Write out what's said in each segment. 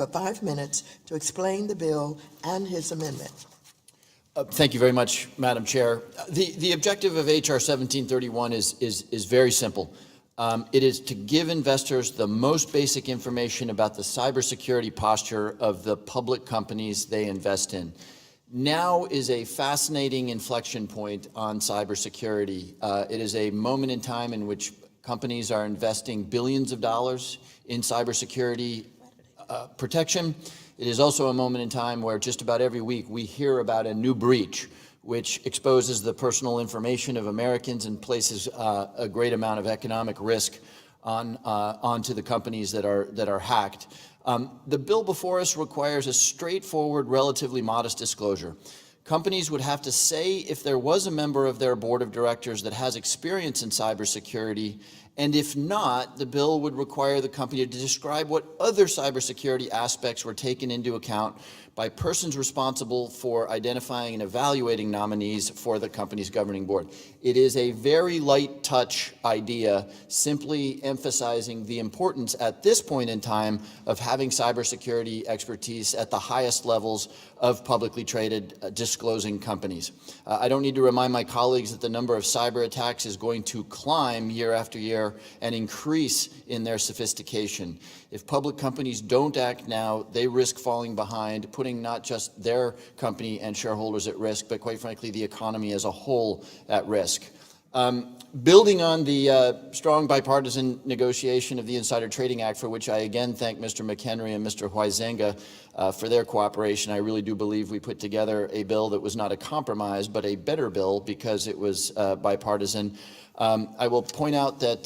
for 5 minutes to explain the bill and his amendment. Thank you very much, Madam Chair. The objective of H.R. 1731 is very simple. It is to give investors the most basic information about the cybersecurity posture of the public companies they invest in. Now is a fascinating inflection point on cybersecurity. It is a moment in time in which companies are investing billions of dollars in cybersecurity protection. It is also a moment in time where just about every week we hear about a new breach which exposes the personal information of Americans and places a great amount of economic risk onto the companies that are hacked. The bill before us requires a straightforward, relatively modest disclosure. Companies would have to say if there was a member of their board of directors that has experience in cybersecurity, and if not, the bill would require the company to describe what other cybersecurity aspects were taken into account by persons responsible for identifying and evaluating nominees for the company's governing board. It is a very light touch idea, simply emphasizing the importance at this point in time of having cybersecurity expertise at the highest levels of publicly traded disclosing companies. I don't need to remind my colleagues that the number of cyber attacks is going to climb year after year and increase in their sophistication. If public companies don't act now, they risk falling behind, putting not just their company and shareholders at risk, but quite frankly, the economy as a whole at risk. Building on the strong bipartisan negotiation of the Insider Trading Act, for which I again thank Mr. McHenry and Mr. Huizenga for their cooperation, I really do believe we put together a bill that was not a compromise, but a better bill because it was bipartisan. I will point out that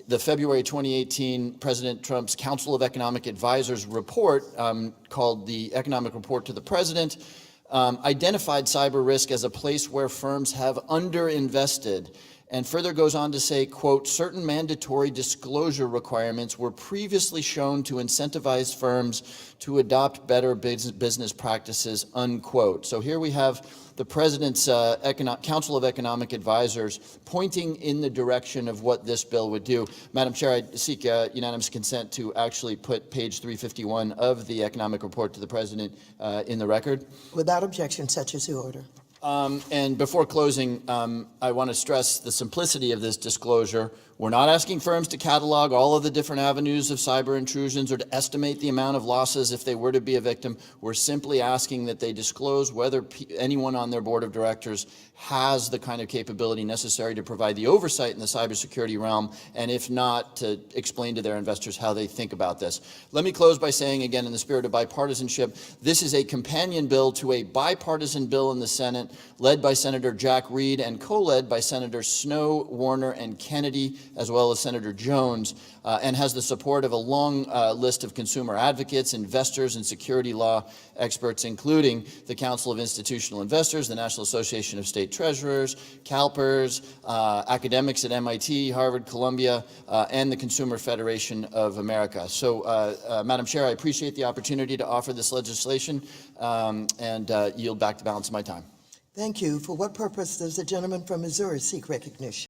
the February 2018 President Trump's Council of Economic Advisors report, called the Economic Report to the President, identified cyber risk as a place where firms have underinvested, and further goes on to say, quote, certain mandatory disclosure requirements were previously shown to incentivize firms to adopt better business practices, unquote. So here we have the President's Council of Economic Advisors pointing in the direction of what this bill would do. Madam Chair, I seek unanimous consent to actually put page 351 of the Economic Report to the President in the record. Without objection, such is the order. And before closing, I want to stress the simplicity of this disclosure. We're not asking firms to catalog all of the different avenues of cyber intrusions or to estimate the amount of losses if they were to be a victim. We're simply asking that they disclose whether anyone on their board of directors has the kind of capability necessary to provide the oversight in the cybersecurity realm, and if not, to explain to their investors how they think about this. Let me close by saying again, in the spirit of bipartisanship, this is a companion bill to a bipartisan bill in the Senate led by Senator Jack Reed and co-led by Senators Snowe, Warner, and Kennedy, as well as Senator Jones, and has the support of a long list of consumer advocates, investors, and security law experts, including the Council of Institutional Investors, the National Association of State Treasurers, CalPERS, academics at MIT, Harvard, Columbia, and the Consumer Federation of America. So, Madam Chair, I appreciate the opportunity to offer this legislation and yield back the balance of my time. Thank you. For what purpose does the gentleman from Missouri seek recognition?